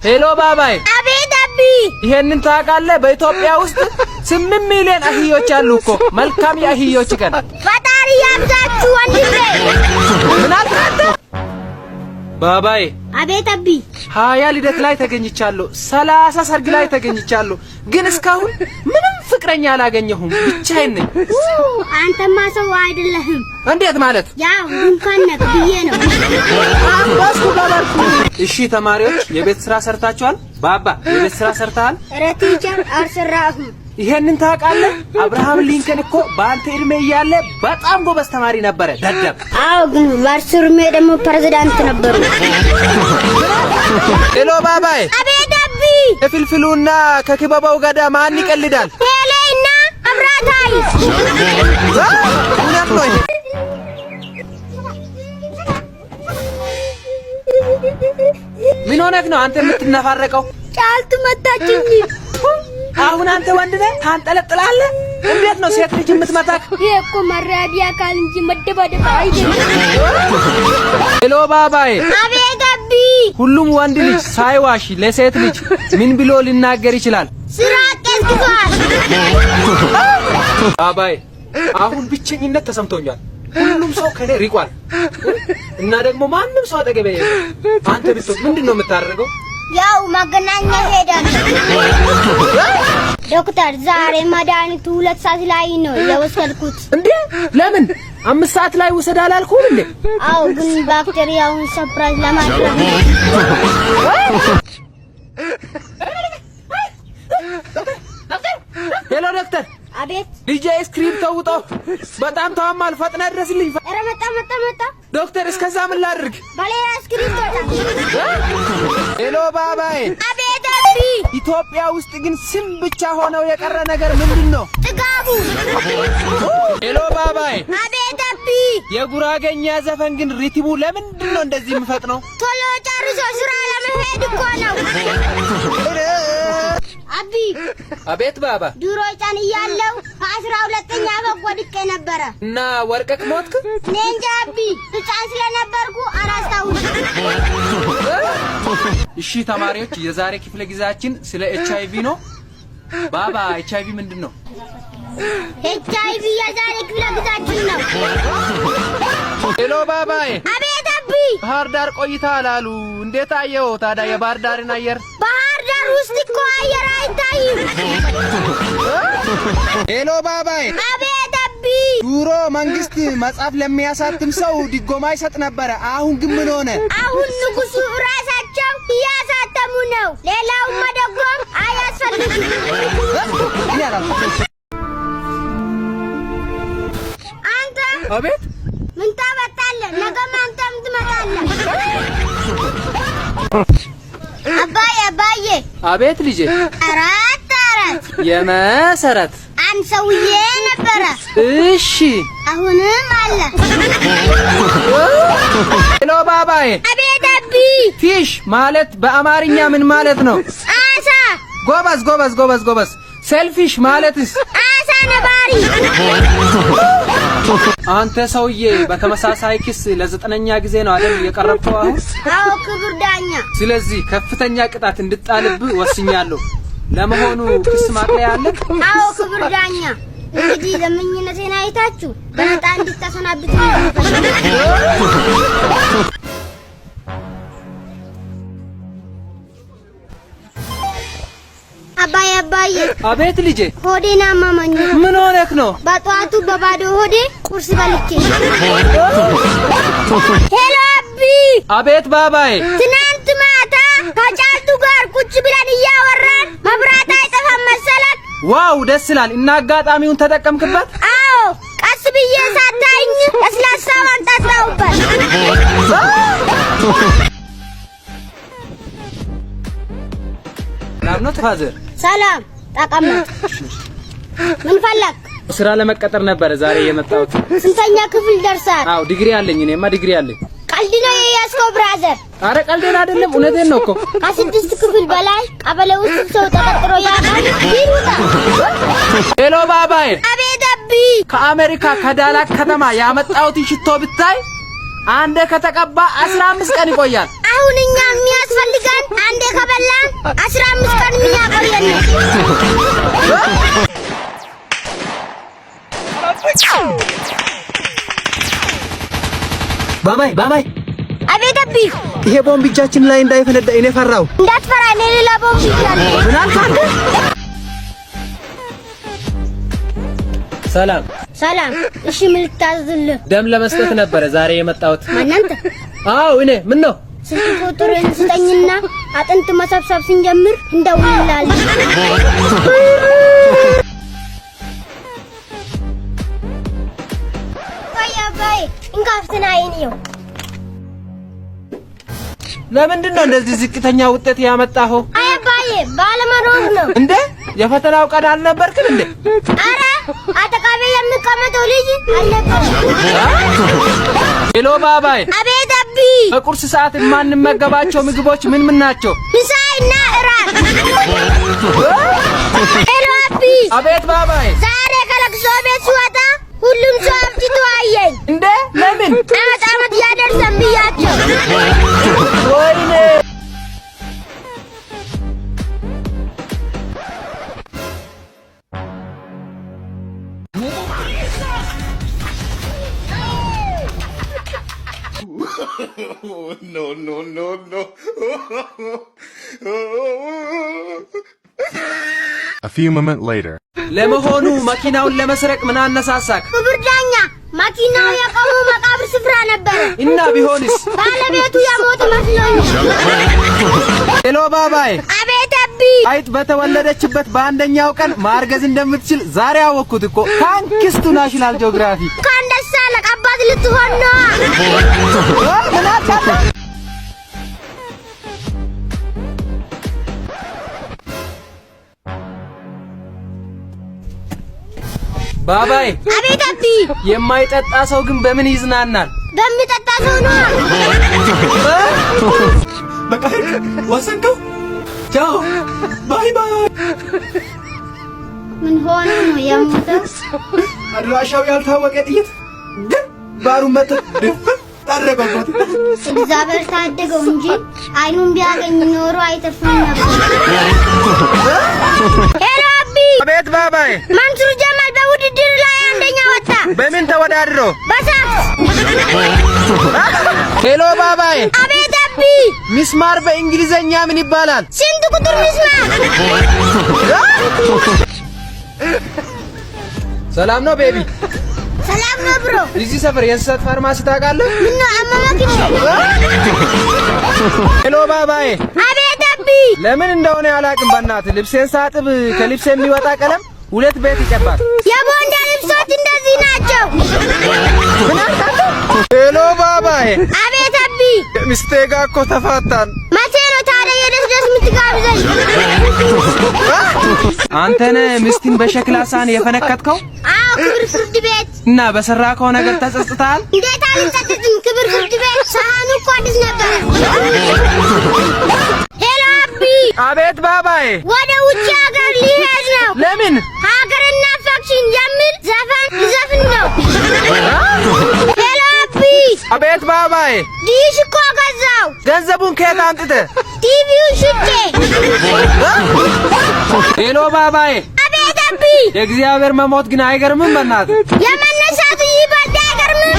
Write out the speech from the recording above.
ሄሎ ባባይ። አቤት አቢ። ይሄንን ታውቃለህ? በኢትዮጵያ ውስጥ 8 ሚሊዮን አህዮች አሉ እኮ። መልካም የአህዮች ቀን። ፈጣሪ ያብዛችሁ ወንድሜ። ምን አልካንተ? ባባይ። አቤት አቢ። 20 ልደት ላይ ተገኝቻለሁ፣ 30 ሰርግ ላይ ተገኝቻለሁ፣ ግን እስካሁን ምንም ፍቅረኛ አላገኘሁም። ብቻዬን ነኝ። አንተማ ሰው አይደለህም። እንዴት ማለት? ያው እንኳን ነክ ብዬ ነው። አንባስኩ ባባልኩ። እሺ ተማሪዎች የቤት ስራ ሰርታችኋል? ባባ የቤት ስራ ሰርተሃል? ኧረ ቲቸር አልሰራሁም። ይሄንን ታውቃለህ? አብርሃም ሊንከን እኮ በአንተ እድሜ እያለ በጣም ጎበዝ ተማሪ ነበረ። ደደብ። አዎ፣ ግን በእርሱ እድሜ ደግሞ ፕሬዝዳንት ነበሩ። ሄሎ ባባይ። አቤት አቢ። ከፍልፍሉና ከክበባው ጋዳ ማን ይቀልዳል? ሄሌና አብራታይ። እውነት ነው ይሄ። ምን ሆነህ ነው አንተ የምትነፋረቀው? ጫልቱ መታችኝ። አሁን አንተ ወንድ ነህ ታንጠለጥላለህ? እንዴት ነው ሴት ልጅ የምትመታክ? ይሄ እኮ መራቢያ ካል እንጂ መደባደብ አይደለም። ሄሎ ባባይ። አቤት አቢ። ሁሉም ወንድ ልጅ ሳይዋሽ ለሴት ልጅ ምን ብሎ ሊናገር ይችላል? ስራ ቀዝቅዟል። ባባይ አሁን ብቸኝነት ተሰምቶኛል። ሁሉም ሰው ከኔ ሪቋል እና ደግሞ ማንም ሰው አጠገቤ የለም። አንተ ብትሆን ምንድነው የምታደርገው? ያው መገናኛ ሄዳለሁ። ዶክተር ዛሬ መድኃኒቱ 2 ሰዓት ላይ ነው የወሰድኩት። እንዴ ለምን 5 ሰዓት ላይ ውሰድ አላልኩም እንዴ? አው ግን ባክቴሪያውን ሰርፕራይዝ ለማድረግ ነው። ሄሎ ዶክተር። አቤት። ልጄ ስክሪፕት ተውጦ በጣም ታማል፣ ፈጥነ ድረስልኝ። ኧረ መጣ። ዶክተር እስከዛ ምን ላድርግ? ባሌላ ስክሪፕት ወጣ። ሄሎ ባባይ። አቤት አቢ። ኢትዮጵያ ውስጥ ግን ስም ብቻ ሆነው የቀረ ነገር ምንድነው? ጥጋቡ። ሄሎ ባባይ። አቤት አቢ። የጉራገኛ ዘፈን ግን ሪትሙ ለምንድነው እንደዚህ የሚፈጥነው? ቶሎ ጨርሶ ስራ ለመሄድ እኮ ነው። አቢ። አቤት ባባ። ድሮ ጫን እያለው 12ኛ አበብ ወድቄ ነበረ እና ወርቀክ ሞትክ? እኔ እንጃ አቢ፣ ህፃን ስለነበርኩ አላስታውስም። እሺ ተማሪዎች የዛሬ ክፍለ ጊዜያችን ስለ ኤችአይቪ ነው። ባባ ኤችአይቪ ምንድነው? ኤችአይቪ የዛሬ ክፍለ ጊዜያችን ነው። ሄሎ ባባይ። አቤት አቢ። ባህር ዳር ቆይተሃል አሉ። እንዴት አየው ታዲያ የባህር ዳርን አየር? ባህር ዳር ውስጥ እኮ አየር አይታይም። ሄሎ ባባይ። አቤት አቢ። ድሮ መንግስት መጽሐፍ ለሚያሳትም ሰው ድጎማ ይሰጥ ነበረ። አሁን ግን ምን ሆነ? አሁን ንጉሱ ራሳቸው እያሳተሙ ነው። ሌላው መደጎም አያስፈልግም። አንተ አቤት። ምን ታበጣለህ? ነገም አንተም ትመጣለህ። አባዬ። አቤት ልጄ። አራት የመሰረት አንድ ሰውዬ ነበረ። እሺ አሁንም አለ። ሄሎ ባባይ። አቤት አቢ። ፊሽ ማለት በአማርኛ ምን ማለት ነው? አሳ። ጎበዝ። ሴልፊሽ ማለትስ? አሳ ነባሪ። አንተ ሰውዬ በተመሳሳይ ክስ ለ9ኛ ጊዜ ነው አይደል የቀረብከው አሁን? አዎ ክቡር ዳኛ። ስለዚህ ከፍተኛ ቅጣት እንድጣልብህ ወስኛለሁ። ለመሆኑ ክስ ማቅለያ አለ? አዎ ክቡር ዳኛ። እንግዲህ ለምኝነቴን አይታችሁ በነጣ እንድታሰናብቱ ነው። አባዬ። አቤት ልጄ። ሆዴን አመመኝ። ምን ሆነህ ነው? በጠዋቱ በባዶ ሆዴ ቁርስ በልቼ። ሄሎ አቢ። አቤት ባባይ። ትናንት ማታ ከጫልቱ ጋር ቁጭ ብለን እያወራን መብራት አይጠፋም መሰለህ? ዋው ደስ ይላል። እና አጋጣሚውን ተጠቀምክበት? አዎ፣ ቀስ ብዬ ሳታይኝ ለስላሳውን ጠጣሁበት። ሰላም ነው ፋዘር? ሰላም። ተቀመጥ። ምን ፈለክ? ስራ ለመቀጠር ነበር ዛሬ የመጣሁት። ስንተኛ ክፍል ደርሳል? አዎ ዲግሪ አለኝ። እኔማ ዲግሪ አለኝ። ቀልድ ነው የያዝከው ብራዘር? አረ ቀልዴን አይደለም እውነቴን ነው እኮ። ከ6 ክፍል በላይ ቀበሌ ውስጥ ሰው ተቀጥሮ ያውቃል? ይሩጣ። ሄሎ ባባይ። አቤት አቢ። ከአሜሪካ ከዳላክ ከተማ ያመጣሁት ሽቶ ብታይ አንደ ከተቀባ 15 ቀን ይቆያል። አሁን እኛ የሚያስፈልገን አንዴ ከበላን 15 ቀን የሚያቆየን ነው። ባባይ አቤት አቢ ይሄ ቦምብ እጃችን ላይ እንዳይፈነዳ እኔ ፈራው። እንዳትፈራ እኔ ሌላ ቦምብ ይዣለሁ። ምን አልካንተ? ሰላም። እሺ ምን ልታዝልህ? ደም ለመስጠት ነበር ዛሬ የመጣሁት። ማንንተ? አዎ እኔ ምን ነው? ስልክ ቁጥሩን ስጠኝና አጥንት መሰብሰብ ስንጀምር እንደውልልሃለሁ። ባይ እንካፍትና አይኒው ለምንድን ነው እንደዚህ ዝቅተኛ ውጤት ያመጣኸው? አባዬ ባለመኖር ነው እንዴ? የፈተናው ቀን አልነበርክም እንዴ? አረ አጠቃቤ የሚቀመጠው ልጅ አልነበርም። ሄሎ ባባይ። አቤት አቢ። በቁርስ ሰዓት የማንመገባቸው ምግቦች ምን ናቸው? ምሳና እራት። ሄሎ አቢ። አቤት ባባይ። ዛሬ ከለቅሶ ቤት ስወጣ ሁሉም ሰው አብጅቶ አየኝ። እንዴ ለምን? አመት ያደርሰን ብያቸው። ወይኔ no. A few moments later. ለመሆኑ መኪናውን ለመስረቅ ምን አነሳሳክ? ክቡር ዳኛ መኪናው የቆመው መቃብር ስፍራ ነበር እና ቢሆንስ? ባለቤቱ የሞተ መስሎኝ። ሄሎ ባባይ። አቤት አቢ። አይጥ በተወለደችበት በአንደኛው ቀን ማርገዝ እንደምትችል ዛሬ አወቅኩት እኮ። ታንክስ ቱ ናሽናል ጂኦግራፊ። ካንደሳ ለቀባት ልትሆን ነው። ምን አታታ? ባባይ። አቤት አቢ። የማይጠጣ ሰው ግን በምን ይዝናናል? በሚጠጣ ሰው ነው። በቃ ወሰንከው። ቻው ባይ። ምን ሆነ ነው የሞተው? አድራሻው ያልታወቀ ጥይት ግን ባሩን መጥ ታረጋግጥ። እግዚአብሔር ታደገው እንጂ አይኑን ቢያገኝ ኖሮ አይተርፍም ነበር። ሄሎ አቢ። አቤት ባባይ። መንሱር ጀማል በውድድር ላይ አንደኛ ወጣ። በምን ተወዳድሮ? በሳት። ሄሎ ባባይ። አቤት አቢ። ሚስማር በእንግሊዘኛ ምን ይባላል? ስንት ቁጥር ሚስማር? ሰላም ነው ቤቢ? ሰላም ነው ብሮ። እዚህ ሰፈር የእንስሳት ፋርማሲ ታውቃለህ? ምን ነው አማማክ? ሄሎ ባባይ። አቤት አቢ። ለምን እንደሆነ አላውቅም። በእናትህ ልብሴን ሳጥብ ከልብሴ የሚወጣ ቀለም 2 ቤት ይቀባል። የቦንዳ ልብሶች እንደዚህ ናቸው። ሄሎ ባባይ። አቤት አቢ። ሚስቴ ጋር እኮ ተፋታን። መቼ ነው ታዲያ የደስደስ የምትጋብዘኝ? አንተ ነህ ሚስትን በሸክላ ሳህን የፈነከትከው? አዎ ክብር ፍርድ ቤት። እና በሰራከው ነገር ተጸጽተሃል? እንዴት አልጸጸትም? ክብር ፍርድ ቤት። ሳህኑ እኮ አዲስ ነበር። ሄሎ አቢ። አቤት ባባይ። ወደ ውጭ ሀገር ሊሄድ ነው። ለምን? ሀገርና ፋክሽን የሚል ዘፈን ሊዘፍን ነው። ሄሎ አቢ። አቤት ባባይ። ዲሽ እኮ ገዛው። ገንዘቡን ከየት አምጥተህ? ቲቪውን ሽጬ። ሄሎ ባባይ። አቤት አቢ። የእግዚአብሔር መሞት ግን አይገርምም? በእናትህ የመነሳቱ ይበልጥ አይገርምም?